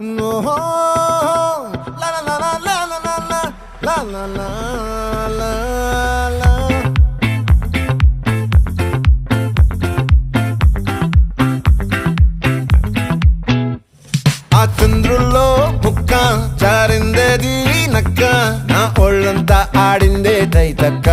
No, la la la la la la la la la la la la. ఆ చంద్రుల్లో ముక్క చారిందేది నక్క నా ఒళ్ళంతా ఆడిందే తైతక్క